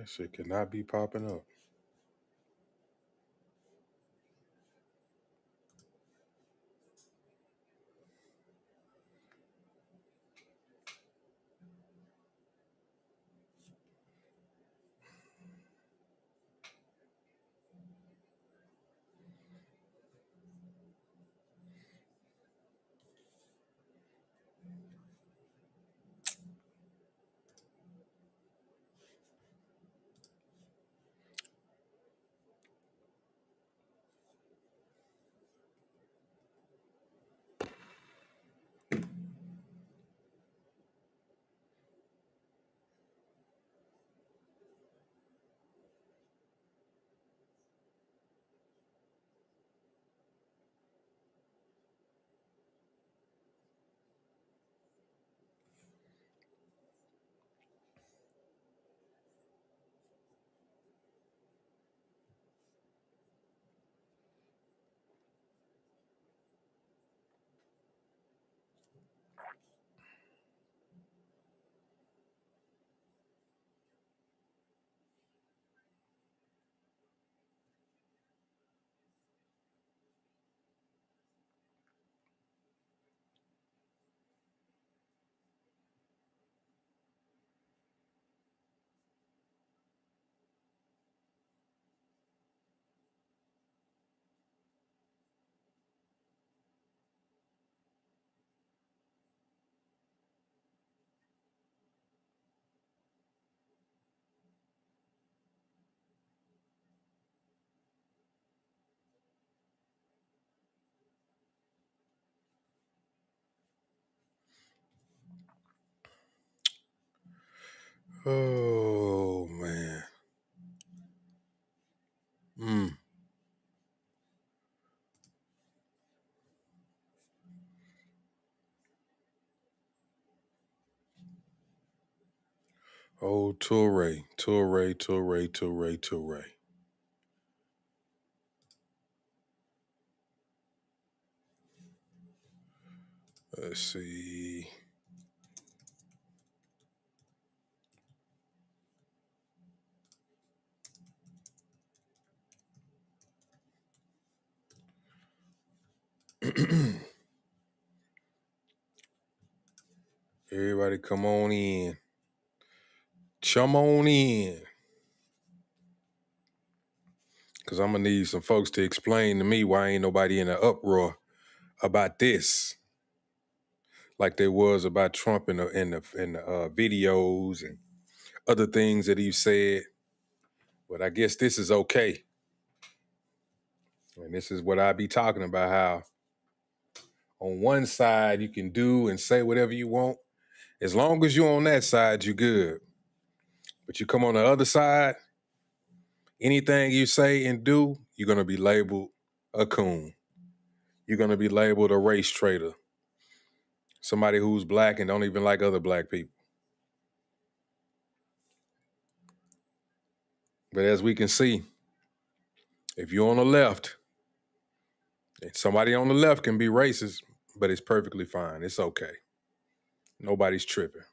That shit cannot be popping up. Oh man. Mm. Oh, Tourè, Tourè, Tourè, Tourè, Tourè. Let's see. Everybody come on in. Chum on in. Cause I'm gonna need some folks to explain to me why ain't nobody in an uproar about this. Like there was about Trump in the videos and other things that he said. But I guess this is okay. And this is what I be talking about, how on one side you can do and say whatever you want. As long as you're on that side, you're good. But you come on the other side, anything you say and do, you're going to be labeled a coon. You're going to be labeled a race traitor. Somebody who's black and don't even like other black people. But as we can see, if you're on the left, somebody on the left can be racist, but it's perfectly fine. It's okay. Nobody's tripping.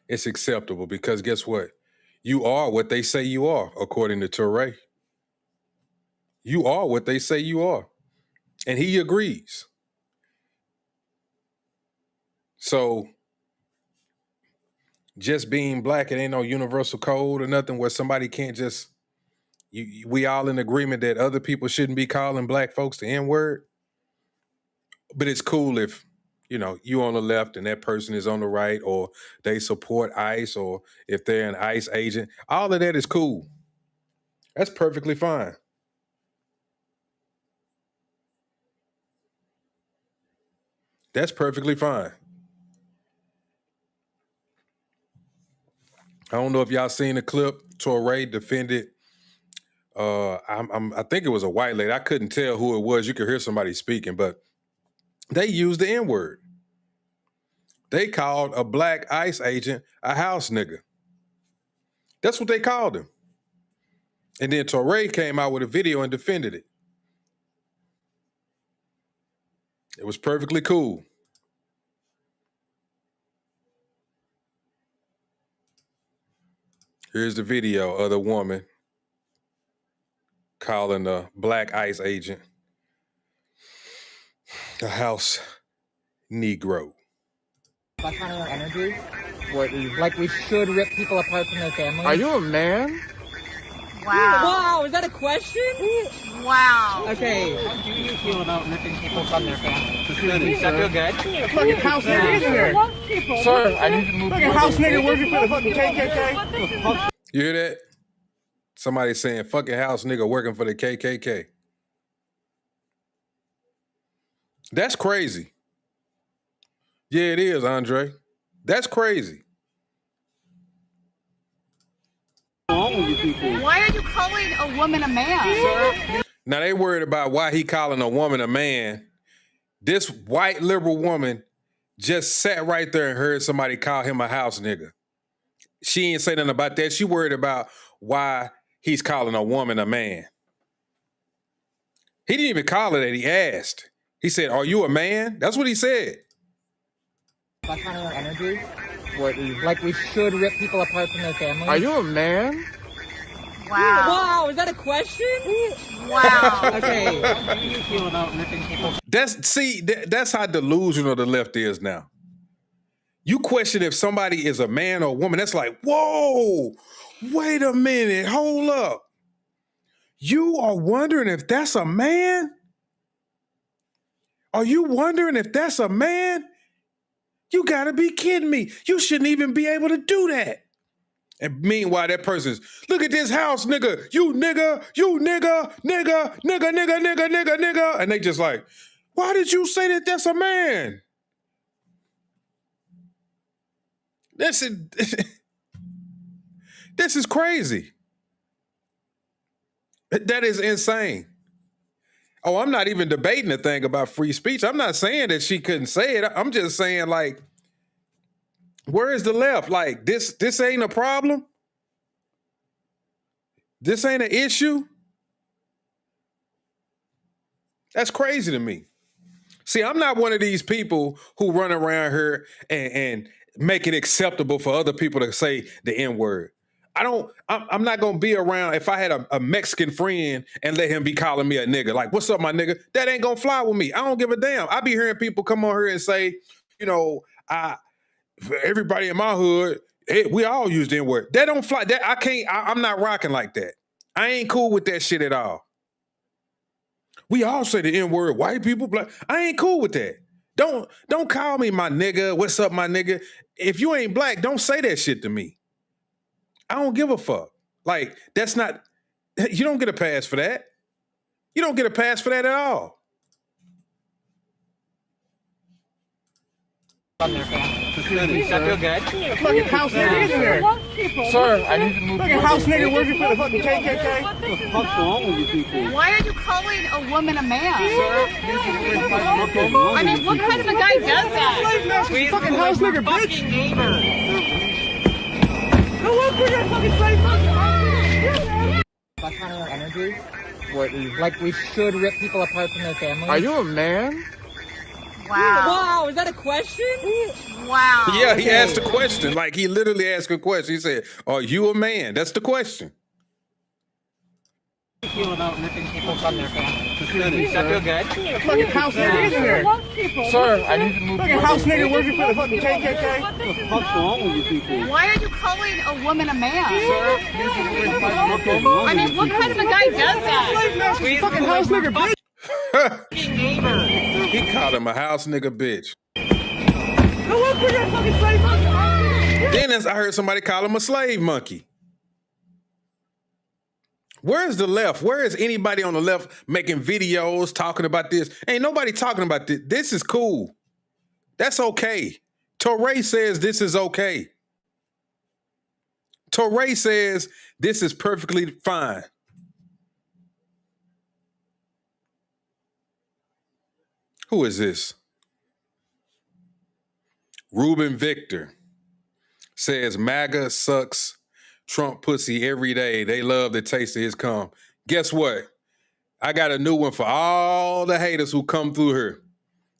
It's acceptable because guess what? You are what they say you are, according to Tourè. You are what they say you are. And he agrees. So just being black, it ain't no universal code or nothing where somebody can't just, we all in agreement that other people shouldn't be calling black folks the N-word. But it's cool if, you on the left and that person is on the right, or they support ICE, or if they're an ICE agent. All of that is cool. That's perfectly fine. That's perfectly fine. I don't know if y'all seen the clip. Tourè defended. I think it was a white lady. I couldn't tell who it was. You could hear somebody speaking, but they used the N-word. They called a black ICE agent a house nigga. That's what they called him. And then Tourè came out with a video and defended it. It was perfectly cool. Here's the video of the woman calling the black ICE agent a house Negro. That kind of energy, like we should rip people apart from their families. Are you a man? Wow, is that a question? Wow. Okay. How do you feel about ripping people from their families? Does that feel good? Fucking house nigga in here. Sir, I need to move. Fucking house nigga working for the fucking KKK. You hear that? Somebody saying fucking house nigga working for the KKK. That's crazy. Yeah, it is, Andre. That's crazy. Why are you calling a woman a man? Now they worried about why he calling a woman a man. This white liberal woman just sat right there and heard somebody call him a house nigga. She ain't say nothing about that. She worried about why he's calling a woman a man. He didn't even call her that. He asked. He said, "Are you a man?" That's what he said. That kind of energy, like we should rip people apart from their families. Are you a man? Wow. Is that a question? Wow. Okay. How do you feel about ripping people? That's how delusional the left is now. You question if somebody is a man or a woman. That's like, whoa, wait a minute, hold up. You are wondering if that's a man? Are you wondering if that's a man? You gotta be kidding me. You shouldn't even be able to do that. And meanwhile, that person's, look at this house, nigga. You nigga, nigga, nigga, nigga, nigga, nigga, nigga, nigga. And they just like, why did you say that that's a man? This is crazy. That is insane. Oh, I'm not even debating the thing about free speech. I'm not saying that she couldn't say it. I'm just saying, like, where is the left? Like, this ain't a problem? This ain't an issue? That's crazy to me. See, I'm not one of these people who run around here and make it acceptable for other people to say the N-word. I'm not going to be around if I had a Mexican friend and let him be calling me a nigga. Like, what's up, my nigga? That ain't going to fly with me. I don't give a damn. I be hearing people come on here and say, you know, everybody in my hood, we all use the N-word. That don't fly. That I'm not rocking like that. I ain't cool with that shit at all. We all say the N-word, white people, black. I ain't cool with that. Don't call me my nigga. What's up, my nigga? If you ain't black, don't say that shit to me. I don't give a fuck. Like, that's not, you don't get a pass for that. You don't get a pass for that at all. From their families. Does that feel good? Fucking house nigga in here. Sir, I need to move. Fucking house nigga working for the fucking KKK. What the fuck's wrong with you people? Why are you calling a woman a man? I mean, what kind of a guy does that? Fucking house nigga, bitch. Fucking neighbor. Go look for your fucking slave monkey. That kind of energy, like we should rip people apart from their families. Are you a man? Wow. Is that a question? Wow. Yeah, he asked a question. Like, he literally asked a question. He said, are you a man? That's the question. How do you feel about ripping people from their families? Does that feel good? Fucking house nigga in here. Sir, I need to move. Fucking house nigga working for the fucking KKK. What the fuck's wrong with you people? Why are you calling a woman a man? I mean, what kind of a guy does that? Fucking house nigga, bitch. Fucking neighbor. He called him a house nigga bitch. Go look for your fucking slave monkey. Then I heard somebody call him a slave monkey. Where's the left? Where is anybody on the left making videos talking about this? Ain't nobody talking about this. This is cool. That's okay. Tourè says this is okay. Tourè says this is perfectly fine. Who is this? Ruben Victor says MAGA sucks Trump pussy every day. They love the taste of his cum. Guess what? I got a new one for all the haters who come through here.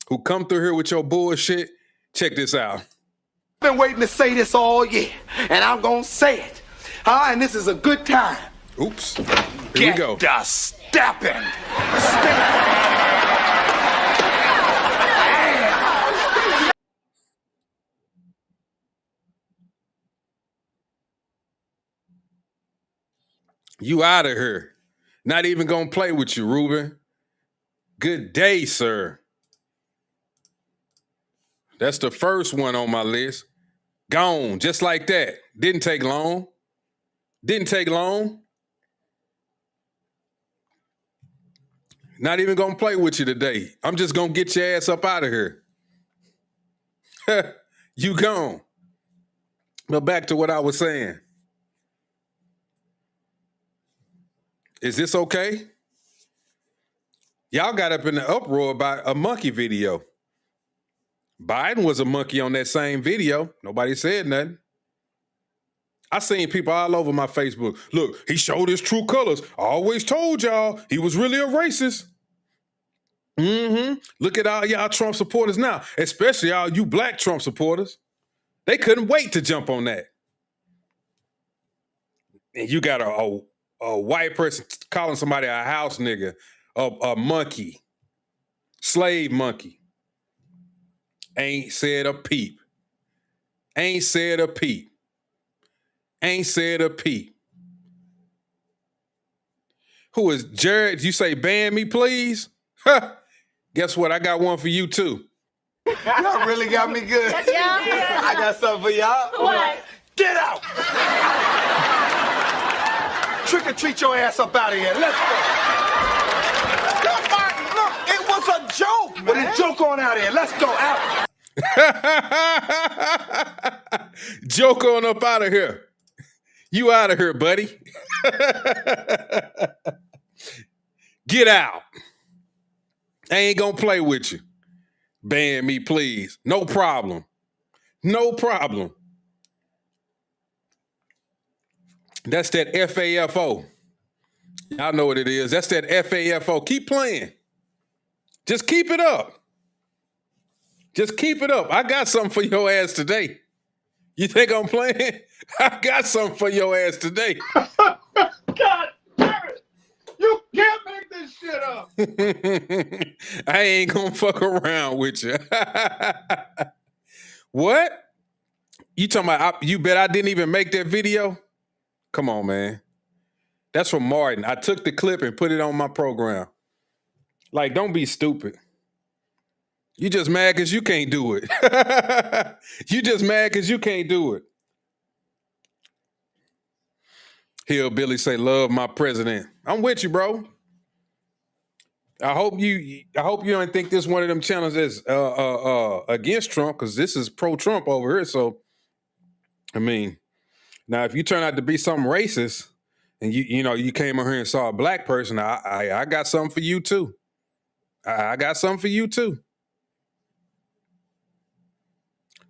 Who come through here with your bullshit. Check this out. I've been waiting to say this all year, and I'm going to say it. Huh? And this is a good time. Oops. Here we go. Get the stepping. You out of here. Not even gonna play with you, Ruben. Good day, sir. That's the first one on my list. Gone, just like that. Didn't take long. Didn't take long. Not even gonna play with you today. I'm just gonna get your ass up out of here. You gone. But back to what I was saying. Is this okay? Y'all got up in the uproar about a monkey video. Biden was a monkey on that same video. Nobody said nothing. I seen people all over my Facebook. Look, he showed his true colors. I always told y'all he was really a racist. Look at all y'all Trump supporters now, especially all you black Trump supporters. They couldn't wait to jump on that. And you got a white person calling somebody a house nigga, a monkey, slave monkey. Ain't said a peep. Ain't said a peep. Ain't said a peep. Who is Jared? You say ban me, please? Guess what? I got one for you too. Y'all really got me good. Yeah. I got something for y'all. What? Get out! Trick or treat your ass up out of here. Let's go. Look, Martin, look, it was a joke, man. Well, joke on out of here. Let's go out. Joke on up out of here. You out of here, buddy. Get out. I ain't gonna play with you. Ban me, please. No problem. No problem. That's that FAFO. Y'all know what it is. That's that FAFO. Keep playing. Just keep it up. Just keep it up. I got something for your ass today. You think I'm playing? I got something for your ass today. God damn it. You can't make this shit up. I ain't gonna fuck around with you. What? You talking about, you bet I didn't even make that video? Come on, man. That's from Martin. I took the clip and put it on my program. Like, don't be stupid. You just mad because you can't do it. You just mad because you can't do it. Hillbilly say, love my president. I'm with you, bro. I hope you don't think this one of them channels is against Trump, because this is pro-Trump over here. So, I mean, now if you turn out to be something racist and you came over here and saw a black person, I got something for you too. I got something for you too.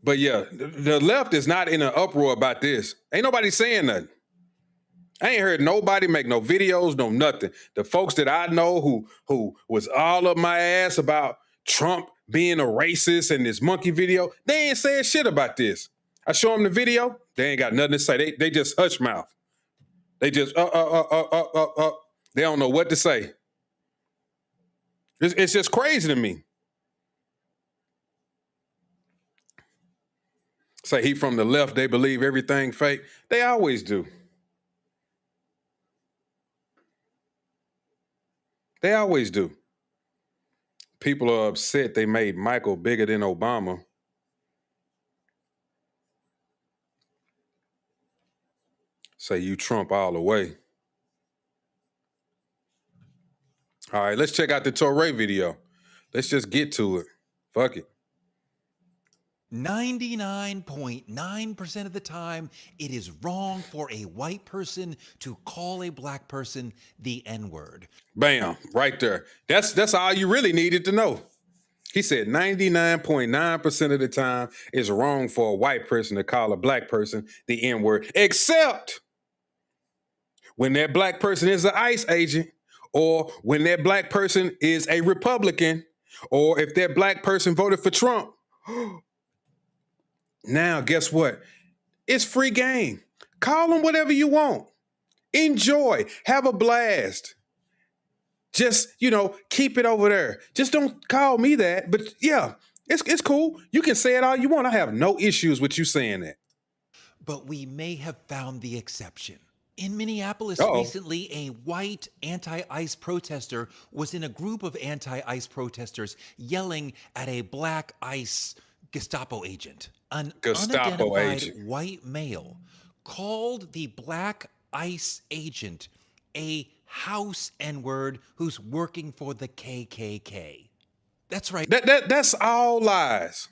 But yeah, the left is not in an uproar about this. Ain't nobody saying nothing. I ain't heard nobody make no videos, no nothing. The folks that I know who was all up my ass about Trump being a racist and this monkey video, they ain't saying shit about this. I show them the video, they ain't got nothing to say. They just hush mouth. They just They don't know what to say. It's just crazy to me. Say he from the left, they believe everything fake. They always do. They always do. People are upset they made Michael bigger than Obama. Say you Trump all the way. All right, let's check out the Tourè video. Let's just get to it. Fuck it. 99.9% of the time, it is wrong for a white person to call a black person the N-word. Bam, right there. That's all you really needed to know. He said 99.9% of the time it's wrong for a white person to call a black person the N-word, except when that black person is an ICE agent, or when that black person is a Republican, or if that black person voted for Trump. Now, guess what? It's free game. Call them whatever you want. Enjoy. Have a blast. Just, keep it over there. Just don't call me that. But yeah, it's cool. You can say it all you want. I have no issues with you saying that. But we may have found the exception. In Minneapolis recently, a white anti-ICE protester was in a group of anti-ICE protesters yelling at a black ICE Gestapo agent. An unidentified white male called the black ICE agent a house N-word who's working for the KKK. That's right. That's all lies.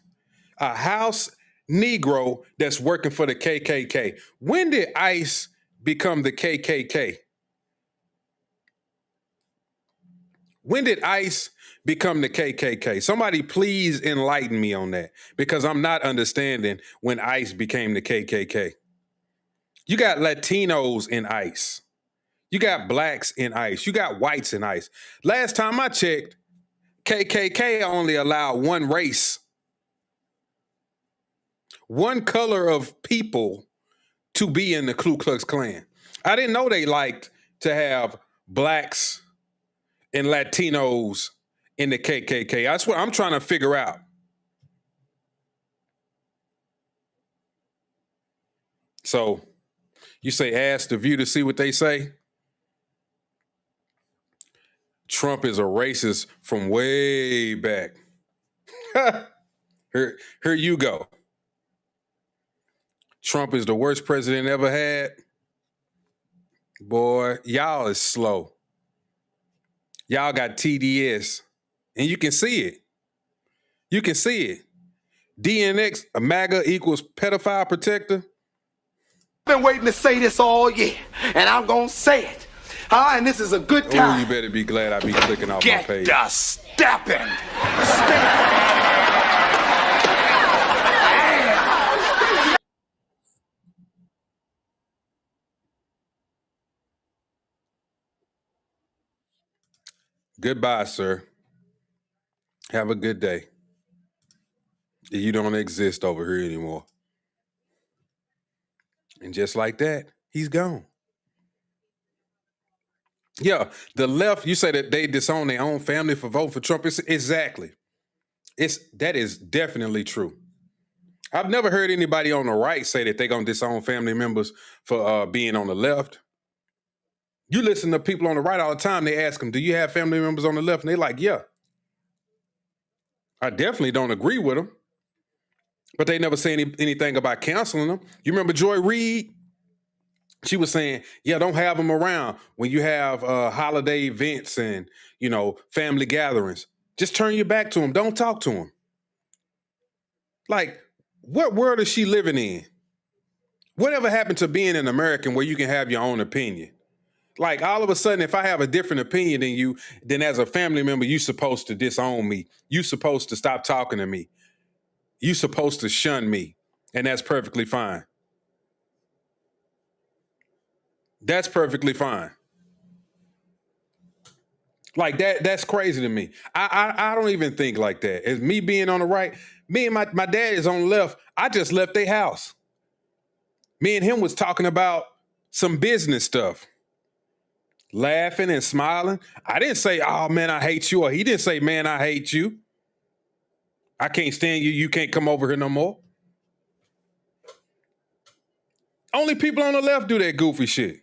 A house Negro that's working for the KKK. When did ICE become the KKK? When did ICE become the KKK? Somebody please enlighten me on that, because I'm not understanding when ICE became the KKK. You got Latinos in ICE. You got blacks in ICE. You got whites in ICE. Last time I checked, KKK only allowed one race, one color of people to be in the Ku Klux Klan. I didn't know they liked to have blacks and Latinos in the KKK. That's what I'm trying to figure out. So you say, ask the View to see what they say. Trump is a racist from way back. Here you go. Trump is the worst president ever had. Boy, y'all is slow. Y'all got TDS, and you can see it. You can see it. DNX, a MAGA equals pedophile protector. I've been waiting to say this all year, and I'm going to say it. And this is a good time. Oh, you better be glad I be clicking off my page. Get the stepping. Goodbye, sir. Have a good day. You don't exist over here anymore. And just like that, he's gone. Yeah, the left, you say that they disown their own family for voting for Trump. Exactly. That is definitely true. I've never heard anybody on the right say that they're going to disown family members for being on the left. You listen to people on the right all the time, they ask them, do you have family members on the left? And they're like, yeah. I definitely don't agree with them. But they never say anything about counseling them. You remember Joy Reid? She was saying, yeah, don't have them around when you have holiday events and, family gatherings. Just turn your back to them. Don't talk to them. Like, what world is she living in? Whatever happened to being an American where you can have your own opinion? Like, all of a sudden, if I have a different opinion than you, then as a family member, you're supposed to disown me. You're supposed to stop talking to me. You're supposed to shun me. And that's perfectly fine. That's perfectly fine. Like that's crazy to me. I don't even think like that. As me being on the right, me and my dad is on the left. I just left their house. Me and him was talking about some business stuff. Laughing and smiling. I didn't say, oh man, I hate you. Or he didn't say, man, I hate you. I can't stand you. You can't come over here no more. Only people on the left do that goofy shit.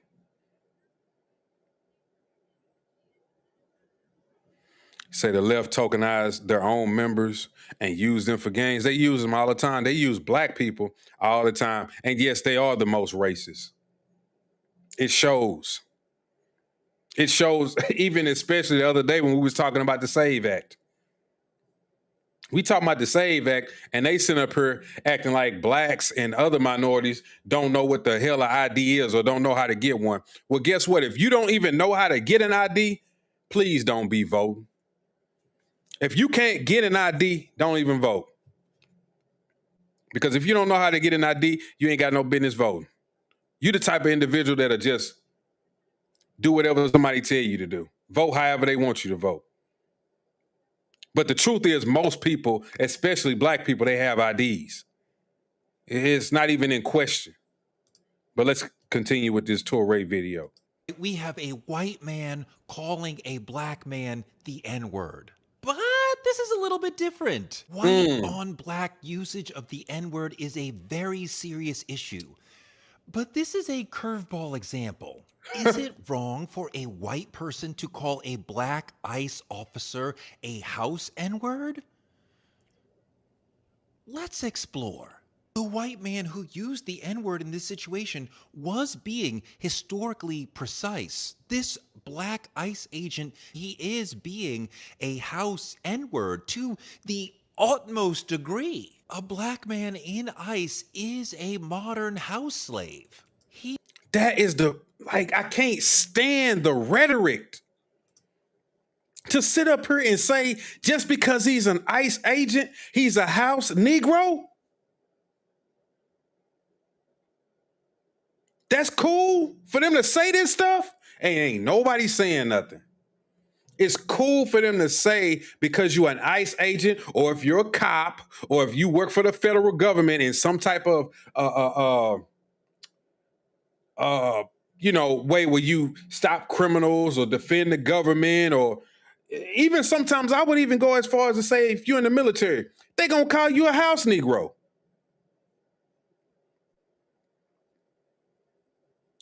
Say the left tokenize their own members and use them for gains. They use them all the time. They use black people all the time. And yes, they are the most racist. It shows. It shows, even especially the other day when we was talking about the SAVE Act. We talking about the SAVE Act, and they sit up here acting like blacks and other minorities don't know what the hell an ID is or don't know how to get one. Well, guess what? If you don't even know how to get an ID, please don't be voting. If you can't get an ID, don't even vote. Because if you don't know how to get an ID, you ain't got no business voting. You the type of individual that'll just do whatever somebody tell you to do. Vote however they want you to vote. But the truth is, most people, especially black people, they have IDs. It's not even in question. But let's continue with this Tourè video. We have a white man calling a black man the N-word. But this is a little bit different. White on black usage of the N-word is a very serious issue. But this is a curveball example. Is it wrong for a white person to call a black ICE officer a house N-word? Let's explore. The white man who used the N-word in this situation was being historically precise. This black ICE agent, he is being a house N-word to the utmost degree. A black man in ICE is a modern house slave. That is I can't stand the rhetoric. To sit up here and say, just because he's an ICE agent, he's a house Negro? That's cool for them to say this stuff? Ain't nobody saying nothing. It's cool for them to say because you're an ICE agent, or if you're a cop, or if you work for the federal government in some type of way where you stop criminals or defend the government, or even sometimes I would even go as far as to say if you're in the military, they're gonna call you a house Negro.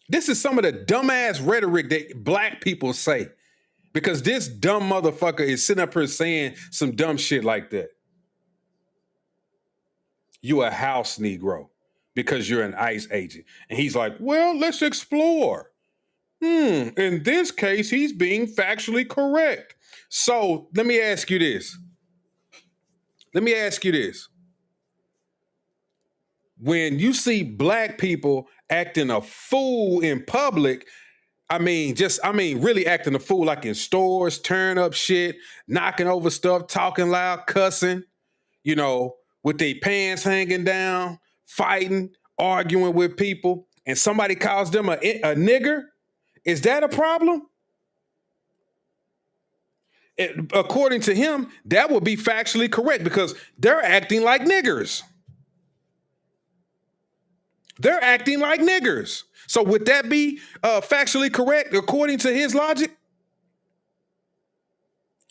This is some of the dumbass rhetoric that black people say, because this dumb motherfucker is sitting up here saying some dumb shit like that. You a house Negro because you're an ICE agent. And he's like, well, let's explore. In this case, he's being factually correct. So let me ask you this. When you see black people acting a fool in public, really acting a fool, like in stores, tearing up shit, knocking over stuff, talking loud, cussing, with their pants hanging down, fighting, arguing with people, and somebody calls them a nigger, is that a problem? According to him, that would be factually correct because they're acting like niggers. They're acting like niggers. So would that be factually correct according to his logic?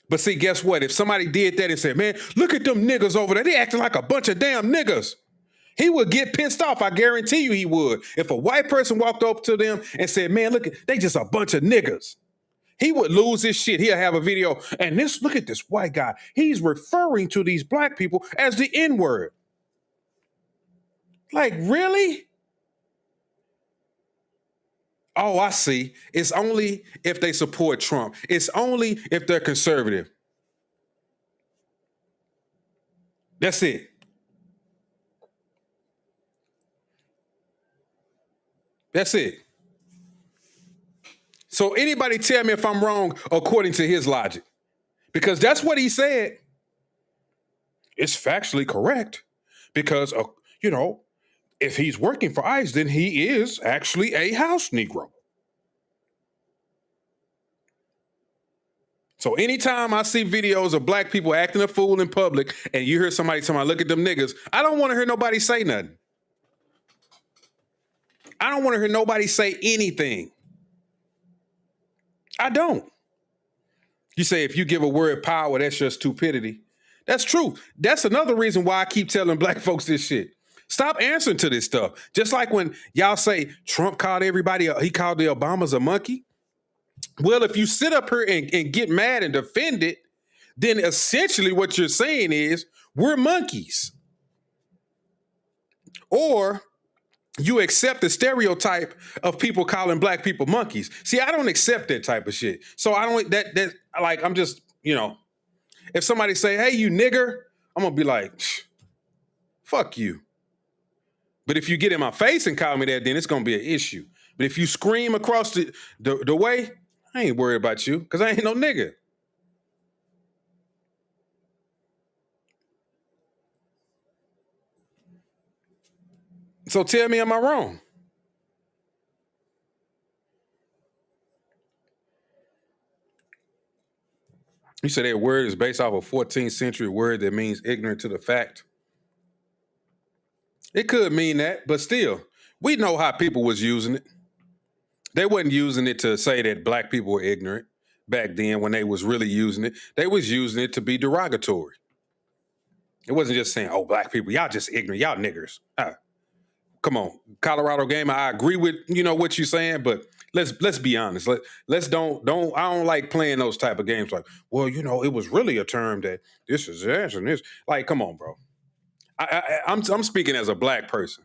But see, guess what? If somebody did that and said, man, look at them niggas over there, they acting like a bunch of damn niggas, he would get pissed off. I guarantee you he would. If a white person walked up to them and said, man, look, they just a bunch of niggas, he would lose his shit. He'll have a video. And look at this white guy. He's referring to these black people as the N-word. Like, really? Oh, I see. It's only if they support Trump. It's only if they're conservative. That's it. That's it. So anybody tell me if I'm wrong according to his logic, because that's what he said. It's factually correct because, if he's working for ICE, then he is actually a house Negro. So anytime I see videos of black people acting a fool in public and you hear somebody look at them niggas, I don't want to hear nobody say nothing. I don't want to hear nobody say anything. I don't. You say if you give a word power, that's your stupidity. That's true. That's another reason why I keep telling black folks this shit. Stop answering to this stuff. Just like when y'all say Trump called everybody, he called the Obamas a monkey. Well, if you sit up here and get mad and defend it, then essentially what you're saying is we're monkeys. Or you accept the stereotype of people calling black people monkeys. See, I don't accept that type of shit. So I don't, I'm just, if somebody say, hey, you nigger, I'm going to be like, fuck you. But if you get in my face and call me that, then it's going to be an issue. But if you scream across the way, I ain't worried about you because I ain't no nigga. So tell me, am I wrong? You said that word is based off a 14th century word that means ignorant to the fact. It could mean that, but still, we know how people was using it. They wasn't using it to say that black people were ignorant back then when they was really using it. They was using it to be derogatory. It wasn't just saying, oh, black people, y'all just ignorant, y'all niggers. Come on, Colorado game. I agree with what you're saying, but let's be honest. Let's don't. I don't like playing those type of games. Like, well, it was really a term that this is this and this. Like, come on, bro. I'm speaking as a black person.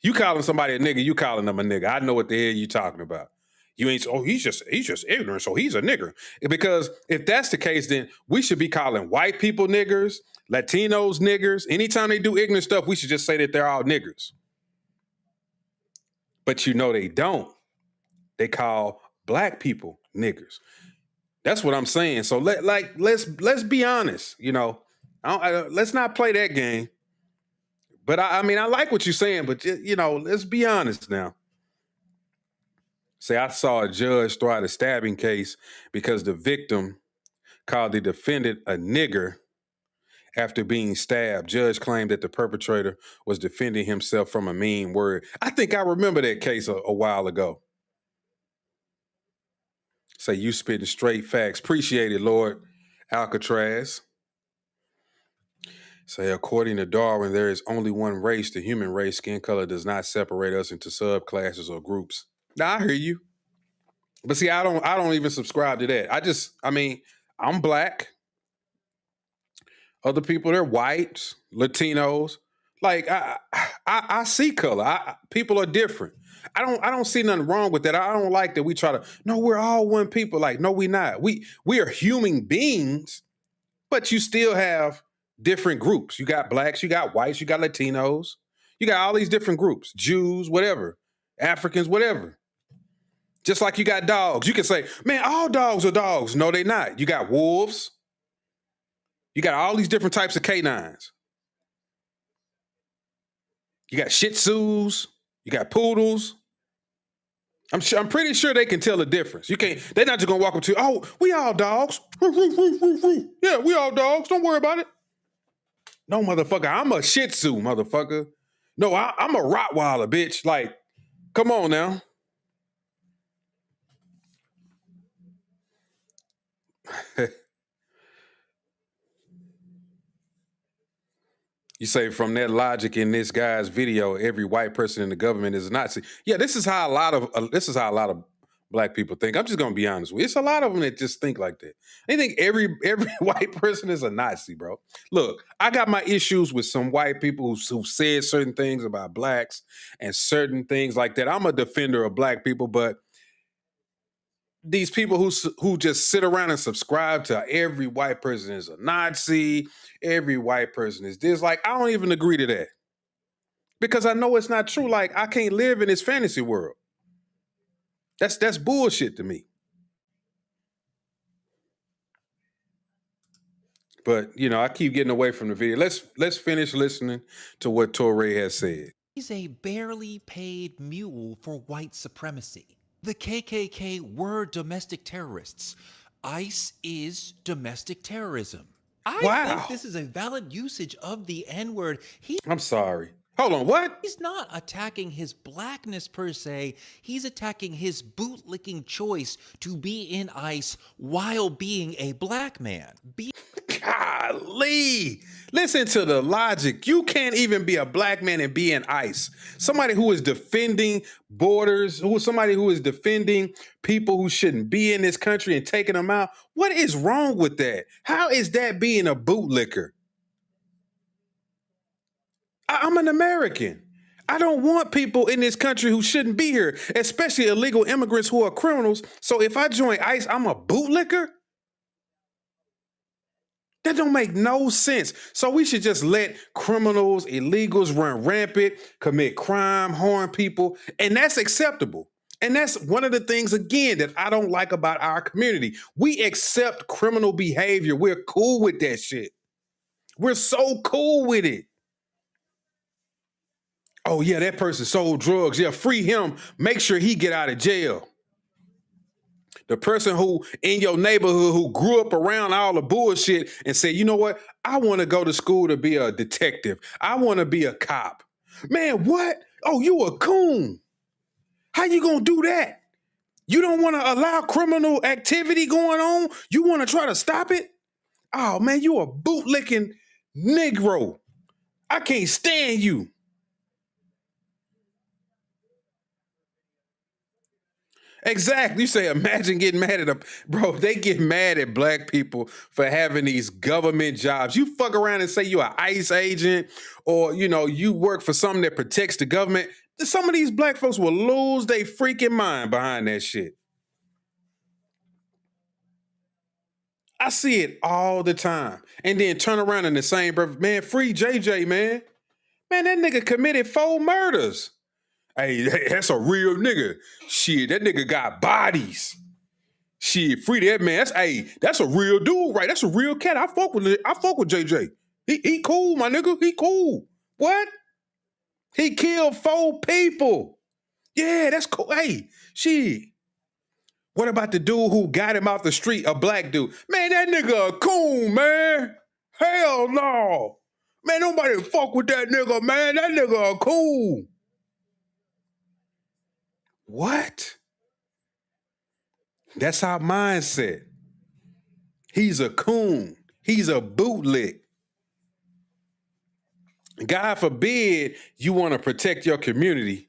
You calling somebody a nigga, you calling them a nigga. I know what the hell you talking about. You ain't. Oh, he's just ignorant, so he's a nigger. Because if that's the case, then we should be calling white people niggers, Latinos niggers. Anytime they do ignorant stuff, we should just say that they're all niggers. But they don't. They call black people niggers. That's what I'm saying. So let's be honest. Let's not play that game. But I mean, I like what you're saying. But let's be honest now. Say I saw a judge throw out a stabbing case because the victim called the defendant a nigger after being stabbed. Judge claimed that the perpetrator was defending himself from a mean word. I think I remember that case a while ago. Say you spitting straight facts. Appreciate it, Lord Alcatraz. Say according to Darwin, there is only one race, the human race. Skin color does not separate us into subclasses or groups. Now I hear you. But see, I don't even subscribe to that. I'm black. Other people, they're whites, Latinos. Like I see color. People are different. I don't see nothing wrong with that. I don't like that we try to. No, we're all one people. Like no, we not. We are human beings, but you still have different groups. You got blacks, you got whites, you got Latinos, you got all these different groups. Jews, whatever, Africans, whatever. Just like you got dogs. You can say, man, all dogs are dogs. No, they're not. You got wolves. You got all these different types of canines. You got Shih Tzus. You got poodles. I'm pretty sure they can tell the difference. They're not just gonna walk up to you, oh, we all dogs. Yeah, we all dogs. Don't worry about it. No, motherfucker, I'm a Shih Tzu, motherfucker. No, I'm a Rottweiler, bitch. Like, come on now. You say from that logic in this guy's video, every white person in the government is a Nazi. Yeah, this is how a lot of black people think. I'm just gonna be honest with you. It's a lot of them that just think like that. They think every white person is a Nazi, bro. Look, I got my issues with some white people who said certain things about blacks and certain things like that. I'm a defender of black people, but these people who just sit around and subscribe to every white person is a Nazi, every white person is this. Like, I don't even agree to that. Because I know it's not true. Like, I can't live in this fantasy world. That's bullshit to me. But, I keep getting away from the video. Let's finish listening to what Tourè has said. He's a barely paid mule for white supremacy. The KKK were domestic terrorists. ICE is domestic terrorism. I think this is a valid usage of the N-word. I'm sorry. Hold on, what? He's not attacking his blackness per se. He's attacking his bootlicking choice to be in ICE while being a black man. Golly. Listen to the logic. You can't even be a black man and be in ICE. Somebody who is defending borders, somebody who is defending people who shouldn't be in this country and taking them out. What is wrong with that? How is that being a bootlicker? I'm an American. I don't want people in this country who shouldn't be here, especially illegal immigrants who are criminals. So if I join ICE, I'm a bootlicker? That don't make no sense. So we should just let criminals, illegals run rampant, commit crime, harm people, and that's acceptable. And that's one of the things, again, that I don't like about our community. We accept criminal behavior. We're cool with that shit. We're so cool with it. Oh, yeah, that person sold drugs. Yeah, free him. Make sure he get out of jail. The person who in your neighborhood who grew up around all the bullshit and said, you know what? I want to go to school to be a detective. I want to be a cop. Man, what? Oh, you a coon. How you going to do that? You don't want to allow criminal activity going on? You want to try to stop it? Oh, man, you a bootlicking Negro. I can't stand you. Exactly. You say, imagine getting mad at them. Bro, they get mad at black people for having these government jobs. You fuck around and say you're an ICE agent or, you work for something that protects the government. Some of these black folks will lose their freaking mind behind that shit. I see it all the time. And then turn around in the same breath, man, free JJ, man. Man, that nigga committed 4 murders. Hey, that's a real nigga. Shit, that nigga got bodies. Shit, free that man. That's a real dude, right? That's a real cat. I fuck with JJ. He cool, my nigga. He cool. What? He killed 4 people. Yeah, that's cool. Hey, shit. What about the dude who got him off the street, a black dude? Man, that nigga a coon, man. Hell no. Man, nobody fuck with that nigga, man. That nigga a coon. What? That's our mindset. He's a coon. He's a bootlick. God forbid you want to protect your community.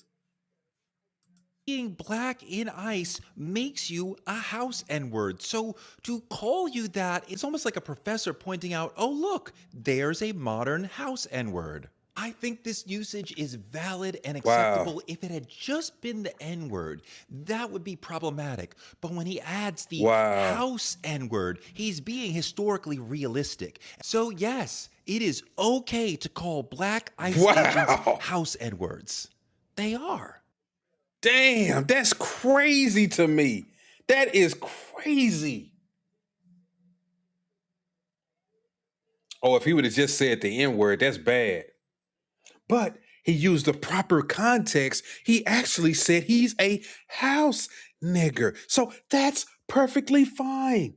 Being black in ICE makes you a house N-word. So to call you that, it's almost like a professor pointing out, oh, look, there's a modern house N-word. I think this usage is valid and acceptable. Wow. If it had just been the N-word, that would be problematic. But when he adds the house N-word, he's being historically realistic. So yes, it is okay to call black ICE agents house N-words. They are. Damn, that's crazy to me. That is crazy. Oh, if he would have just said the N-word, that's bad. But he used the proper context. He actually said he's a house nigger. So that's perfectly fine.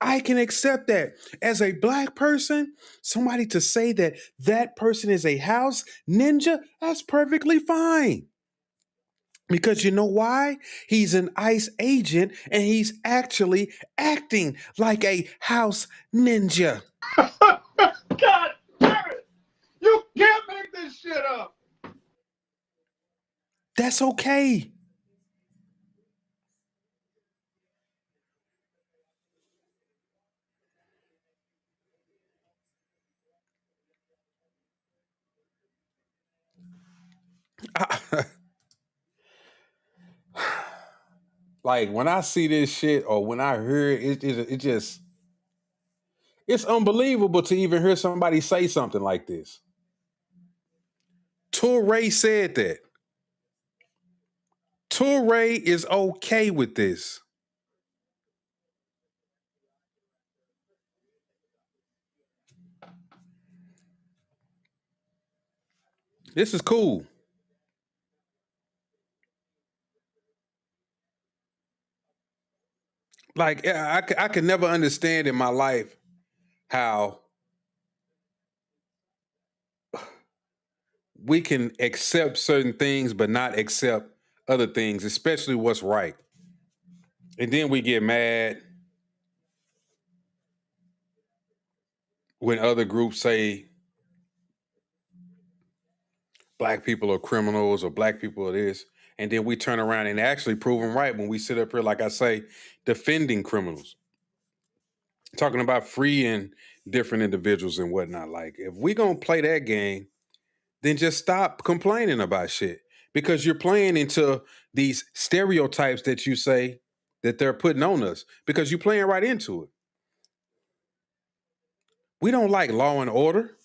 I can accept that. As a black person, somebody to say that that person is a house ninja, that's perfectly fine. Because you know why? He's an ICE agent and he's actually acting like a house ninja. God damn it! You can't make this shit up. That's okay. Like when I see this shit or when I hear it just, it's unbelievable to even hear somebody say something like this. Tourè said that. Tourè is okay with this. This is cool. Like I could never understand in my life how we can accept certain things but not accept other things, especially what's right. And then we get mad when other groups say black people are criminals or black people are this. And then we turn around and actually prove them right when we sit up here, like I say, defending criminals. Talking about freeing different individuals and whatnot. Like, if we gonna play that game, then just stop complaining about shit. Because you're playing into these stereotypes that you say that they're putting on us. Because you're playing right into it. We don't like law and order.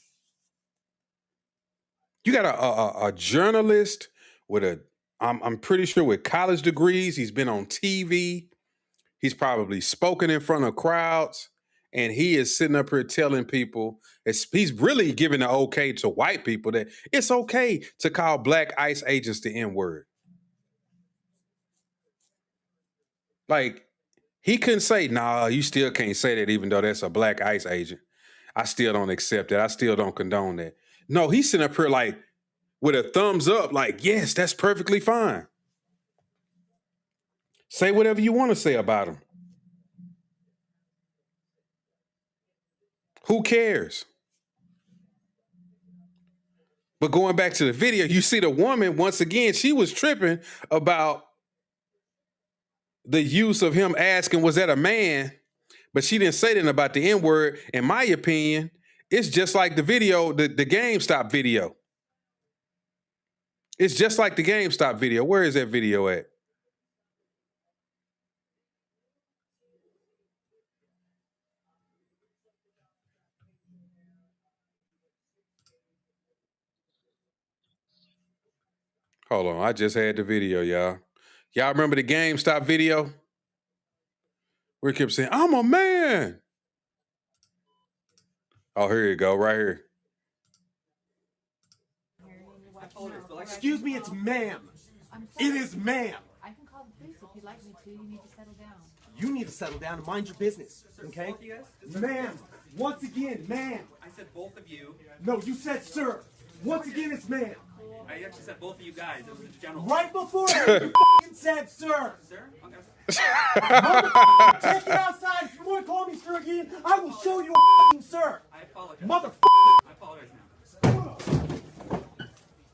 You got a journalist with I'm pretty sure with college degrees. He's been on TV. He's probably spoken in front of crowds. And he is sitting up here telling people, he's really giving the okay to white people that it's okay to call black ICE agents the N-word. Like, he couldn't say, nah, you still can't say that even though that's a black ICE agent. I still don't accept that. I still don't condone that. No, he's sitting up here like with a thumbs up, like, yes, that's perfectly fine. Say whatever you want to say about him. Who cares? But going back to the video, you see the woman, once again, she was tripping about the use of him asking, was that a man? But she didn't say anything about the N-word. In my opinion, it's just like the video, the GameStop video. It's just like the GameStop video. Where is that video at? Hold on, I just had the video, y'all. Y'all remember the GameStop video? Where he kept saying, I'm a man. Oh, here you go, right here. Excuse me, it's ma'am. It is ma'am. I can call the police if you'd like me to. You need to settle down. You need to settle down and mind your business, okay? Ma'am, once again, ma'am. I said both of you. No, you said sir. Once again, it's ma'am. I actually said both of you guys. It was a general. Right before you fucking said sir. Sir? Okay. Motherfucker, take it outside. If you want to call me sir again, I will show you a fucking sir. I apologize. Motherfucker. I apologize now.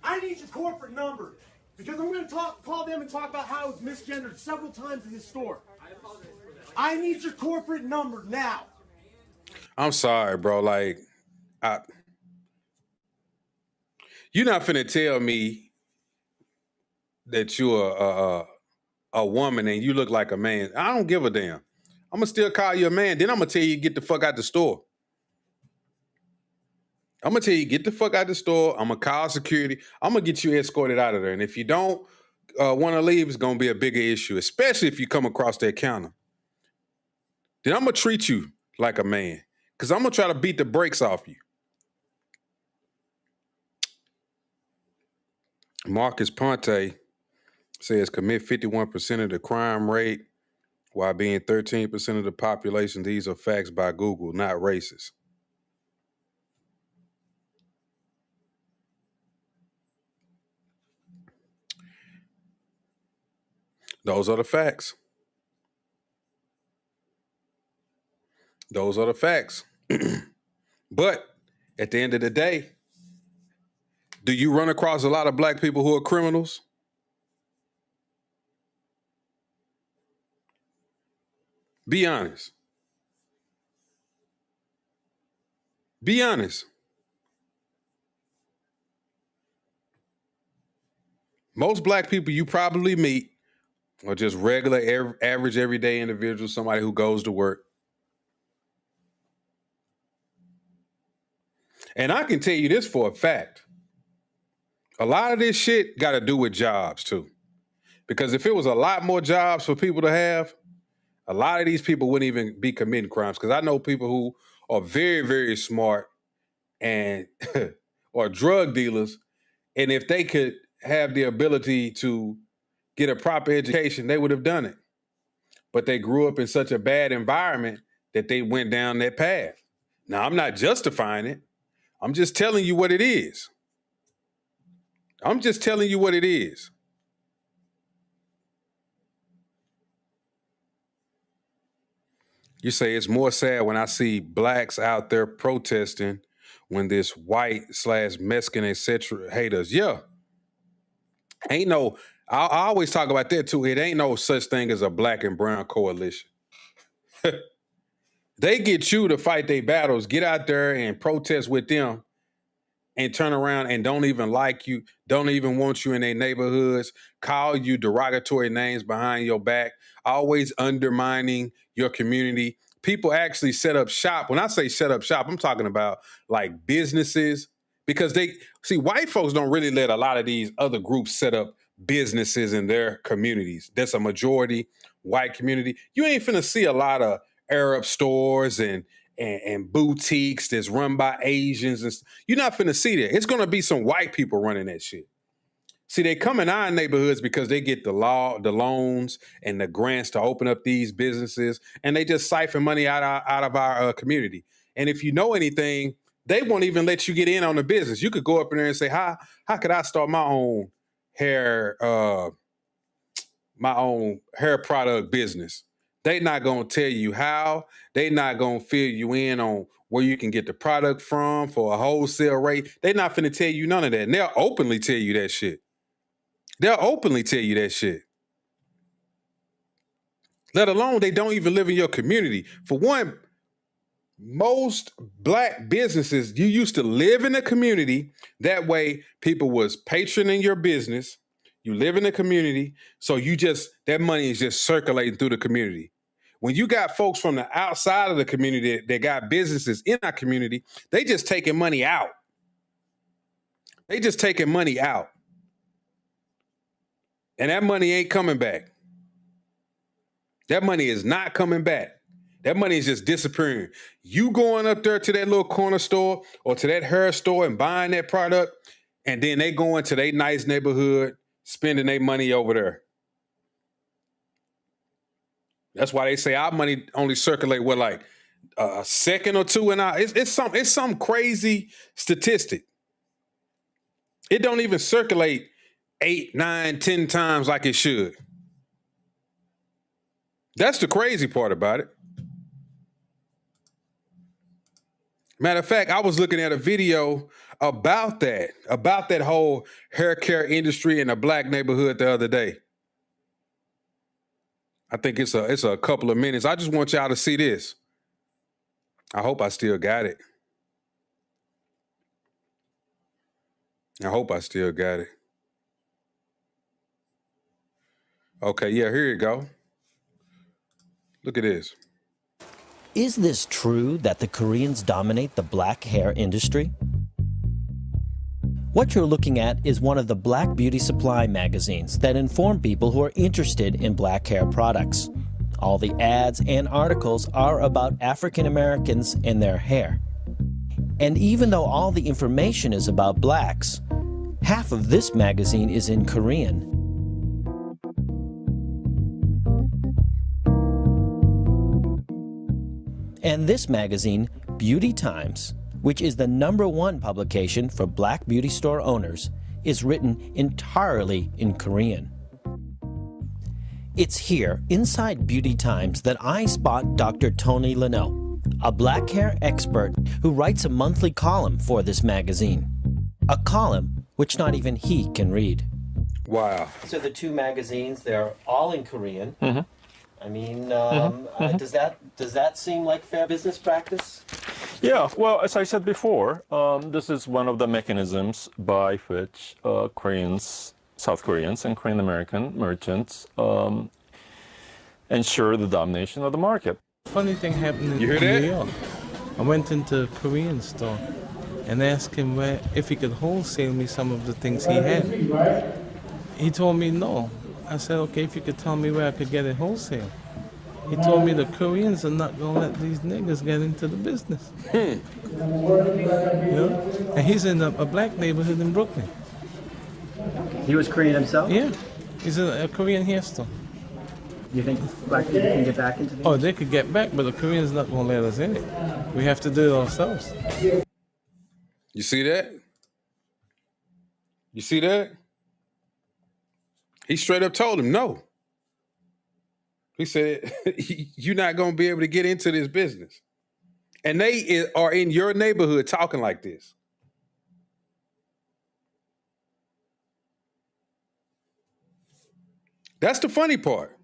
I need your corporate number because I'm going to call them and talk about how it was misgendered several times in this store. I apologize for that. I need your corporate number now. I'm sorry, bro. Like, you're not finna tell me that you're a woman and you look like a man. I don't give a damn. I'm gonna still call you a man. Then I'm gonna tell you get the fuck out the store. I'm gonna tell you get the fuck out the store. I'm gonna call security. I'm gonna get you escorted out of there. And if you don't want to leave, it's gonna be a bigger issue, especially if you come across that counter. Then I'm gonna treat you like a man, because I'm gonna try to beat the brakes off you. Marcus Ponte says commit 51% of the crime rate while being 13% of the population. These are facts by Google, not racist. Those are the facts. Those are the facts. But at the end of the day, do you run across a lot of black people who are criminals? Be honest. Be honest. Most black people you probably meet are just regular, average, everyday individuals, somebody who goes to work. And I can tell you this for a fact. A lot of this shit got to do with jobs too. Because if it was a lot more jobs for people to have, a lot of these people wouldn't even be committing crimes. Because I know people who are very, very smart and are drug dealers. And if they could have the ability to get a proper education, they would have done it. But they grew up in such a bad environment that they went down that path. Now, I'm not justifying it. I'm just telling you what it is. I'm just telling you what it is. You say it's more sad when I see blacks out there protesting when this white/Mexican, etc. hate us. Yeah. Ain't no, I always talk about that too. It ain't no such thing as a black and brown coalition. They get you to fight their battles, get out there and protest with them, and turn around and don't even like you, don't even want you in their neighborhoods, call you derogatory names behind your back, always undermining your community. People actually set up shop. When I say set up shop, I'm talking about like businesses, because white folks don't really let a lot of these other groups set up businesses in their communities. That's a majority white community. You ain't finna see a lot of Arab stores and boutiques that's run by Asians. And you're not finna see that. It's gonna be some white people running that shit. See, they come in our neighborhoods because they get the loans and the grants to open up these businesses, and they just siphon money out of our community. And if you know anything, they won't even let you get in on the business. You could go up in there and say, how could I start my own hair my own hair product business. They not gonna tell you how. They not gonna fill you in on where you can get the product from for a wholesale rate. They not finna tell you none of that. And they'll openly tell you that shit. They'll openly tell you that shit. Let alone they don't even live in your community. For one, most black businesses, you used to live in a community. That way people was patroning your business. You live in the community. So that money is just circulating through the community. When you got folks from the outside of the community that got businesses in our community, they just taking money out. They just taking money out. And that money ain't coming back. That money is not coming back. That money is just disappearing. You going up there to that little corner store or to that hair store and buying that product, and then they going to their nice neighborhood, spending their money over there. That's why they say our money only circulate with like a second or two in our. It's some crazy statistic. It don't even circulate 8, 9, 10 times like it should. That's the crazy part about it. Matter of fact, I was looking at a video about that whole hair care industry in a black neighborhood the other day. I think it's a couple of minutes. I just want y'all to see this. I hope I still got it. Okay, yeah, here you go. Look at this. Is this true that the Koreans dominate the black hair industry? What you're looking at is one of the Black Beauty Supply magazines that inform people who are interested in black hair products. All the ads and articles are about African Americans and their hair. And even though all the information is about blacks, half of this magazine is in Korean. And this magazine, Beauty Times, which is the #1 publication for black beauty store owners, is written entirely in Korean. It's here, inside Beauty Times, that I spot Dr. Tony Leno, a black hair expert who writes a monthly column for this magazine. A column which not even he can read. Wow. So the two magazines, they're all in Korean. Mm-hmm. I mean, does that seem like fair business practice? Yeah, well, as I said before, this is one of the mechanisms by which Koreans, South Koreans, and Korean American merchants ensure the domination of the market. Funny thing happened in New York. I went into a Korean store and asked him if he could wholesale me some of the things he had. He told me no. I said, okay, if you could tell me where I could get it wholesale. He told me the Koreans are not going to let these niggas get into the business. You know? And he's in a black neighborhood in Brooklyn. He was Korean himself? Yeah. He's in a Korean hair store. You think black people can get back into the Oh, they could get back, but the Koreans not going to let us in it. We have to do it ourselves. You see that? You see that? He straight up told him no. He said, you're not going to be able to get into this business. And they are in your neighborhood talking like this. That's the funny part.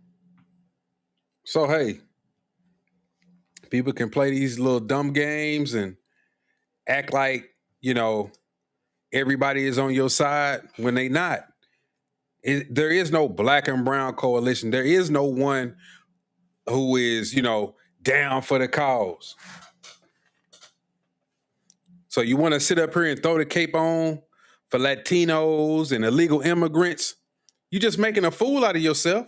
So, hey, people can play these little dumb games and act like, everybody is on your side when they not. There is no black and brown coalition. There is no one who is, down for the cause. So you want to sit up here and throw the cape on for Latinos and illegal immigrants? You're just making a fool out of yourself.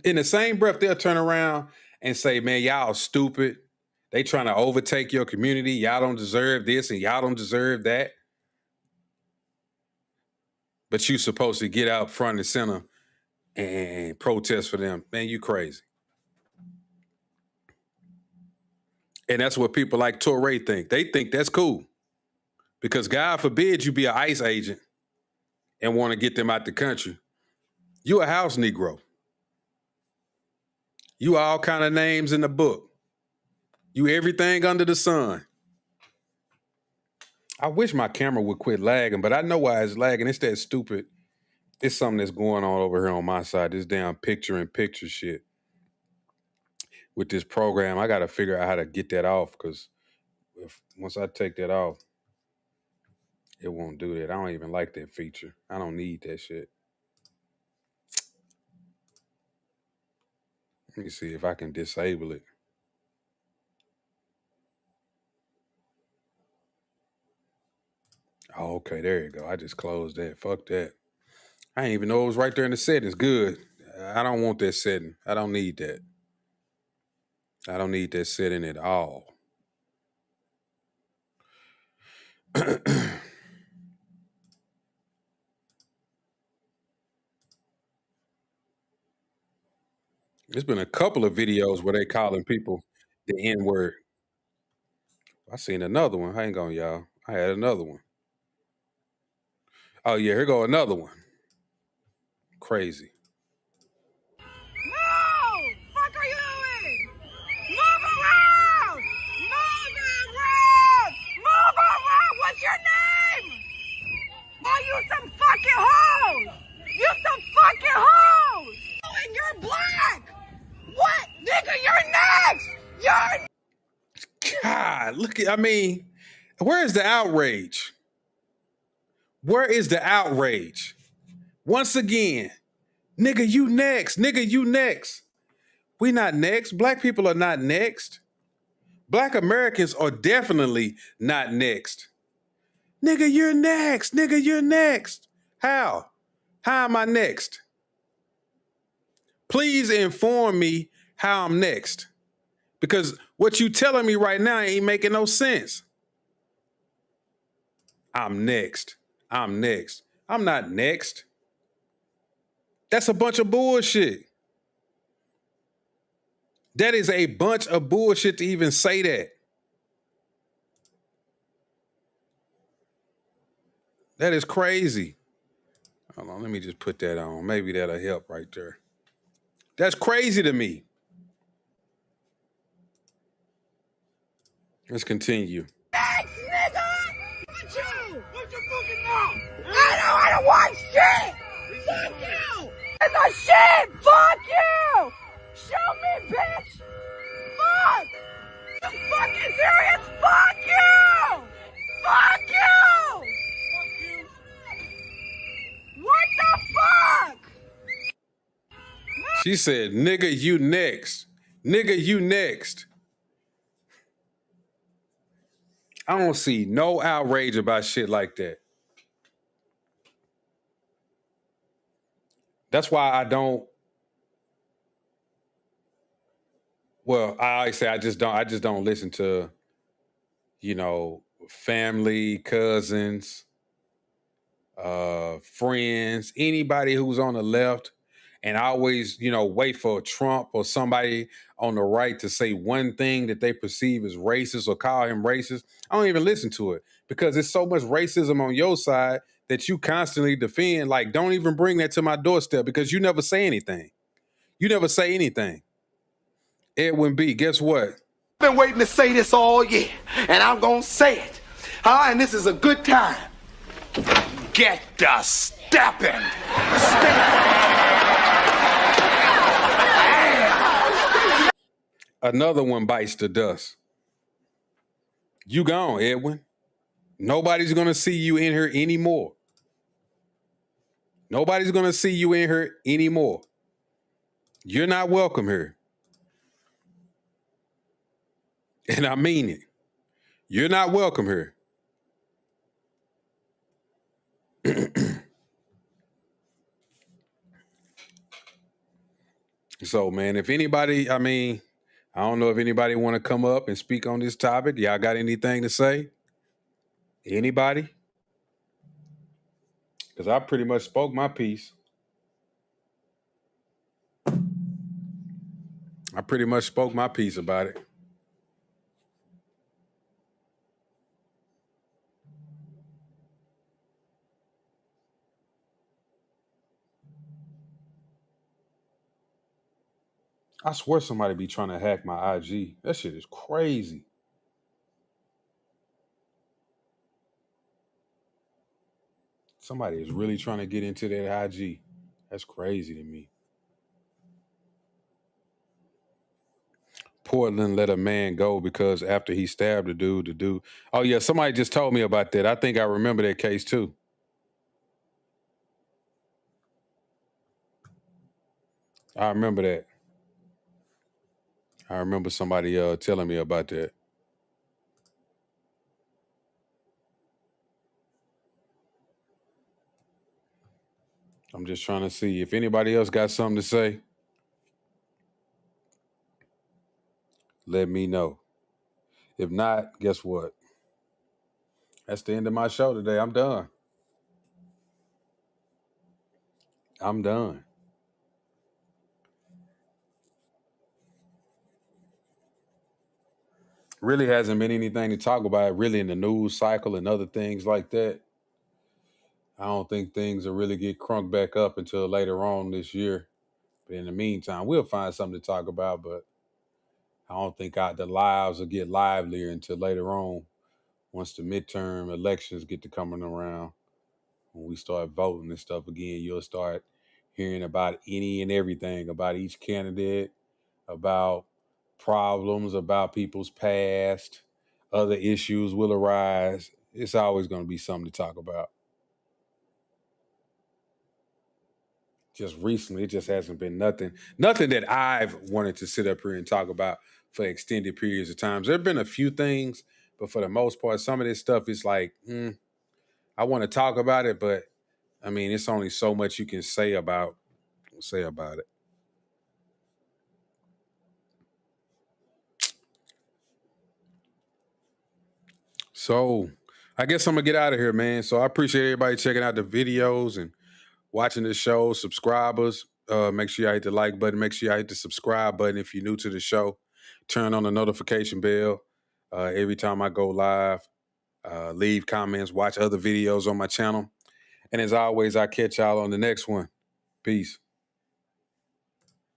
In the same breath, they'll turn around and say, man, y'all stupid. They trying to overtake your community. Y'all don't deserve this and y'all don't deserve that. But you supposed to get out front and center and protest for them. Man, you crazy. And that's what people like Tourè think. They think that's cool. Because God forbid you be an ICE agent and want to get them out the country. You a house Negro. You all kind of names in the book. You everything under the sun. I wish my camera would quit lagging, but I know why it's lagging. It's that stupid. It's something that's going on over here on my side. This damn picture-in-picture shit. With this program, I got to figure out how to get that off because once I take that off, it won't do that. I don't even like that feature. I don't need that shit. Let me see if I can disable it. Oh, okay, there you go. I just closed that. Fuck that. I didn't even know it was right there in the settings. Good. I don't want that setting. I don't need that. I don't need that setting at all. There's been a couple of videos where they calling people the N-word. I seen another one. Hang on, y'all. I had another one. Oh, yeah, here go another one. Crazy. No! Fuck are you doing? Move around! Move around! Move around! What's your name? Are you some fucking hoes? You some fucking hoes! Oh, and you're black! What? Nigga, you're next! You're... God, look at, I mean, where is the outrage? Where is the outrage? Once again, nigga, you next. Nigga, you next. We not next. Black people are not next. Black Americans are definitely not next. Nigga, you're next. Nigga, you're next. How? How am I next? Please inform me how I'm next. Because what you telling me right now ain't making no sense. I'm next. I'm next. I'm not next. That's a bunch of bullshit. That is a bunch of bullshit to even say that. That is crazy. Hold on, let me just put that on. Maybe that'll help right there. That's crazy to me. Let's continue. Next, nigga! What you? What's your fucking mouth? I don't want shit! Fuck you! It's a shit! Fuck you! Show me, bitch! Fuck! You fucking serious? Fuck you! Fuck you! Fuck you! What the fuck? She said, nigga, you next. Nigga, you next. I don't see no outrage about shit like that. That's why I don't. Well, I always say I just don't listen to, family, cousins, friends, anybody who's on the left. And I always, wait for Trump or somebody on the right to say one thing that they perceive as racist or call him racist. I don't even listen to it because there's so much racism on your side that you constantly defend. Like, don't even bring that to my doorstep because you never say anything. You never say anything. Edwin B., guess what? I've been waiting to say this all year, and I'm going to say it. And this is a good time. Get the stepping. Another one bites the dust. You gone, Edwin. Nobody's going to see you in here anymore. Nobody's going to see you in here anymore. You're not welcome here. And I mean it. You're not welcome here. So, man, if anybody, I don't know if anybody want to come up and speak on this topic. Y'all got anything to say? Anybody? Because I pretty much spoke my piece. I pretty much spoke my piece about it. I swear somebody be trying to hack my IG. That shit is crazy. Somebody is really trying to get into that IG. That's crazy to me. Portland let a man go because after he stabbed the dude. Oh, yeah, somebody just told me about that. I think I remember that case too. I remember that. I remember somebody telling me about that. I'm just trying to see if anybody else got something to say. Let me know. If not, guess what? That's the end of my show today. I'm done. I'm done. Really hasn't been anything to talk about really in the news cycle and other things like that. I don't think things will really get crunked back up until later on this year. But in the meantime, we'll find something to talk about, but I don't think the lives will get livelier until later on once the midterm elections get to coming around. When we start voting and stuff again, you'll start hearing about any and everything about each candidate, about problems, about people's past, other issues will arise. It's always going to be something to talk about. Just recently, it just hasn't been nothing that I've wanted to sit up here and talk about for extended periods of times. There have been a few things, but for the most part, some of this stuff is like, I want to talk about it, but I mean, it's only so much you can say about it. So I guess I'm gonna get out of here, man. So I appreciate everybody checking out the videos and watching the show. Subscribers, make sure you hit the like button. Make sure you hit the subscribe button if you're new to the show. Turn on the notification bell every time I go live. Leave comments. Watch other videos on my channel. And as always, I catch y'all on the next one. Peace.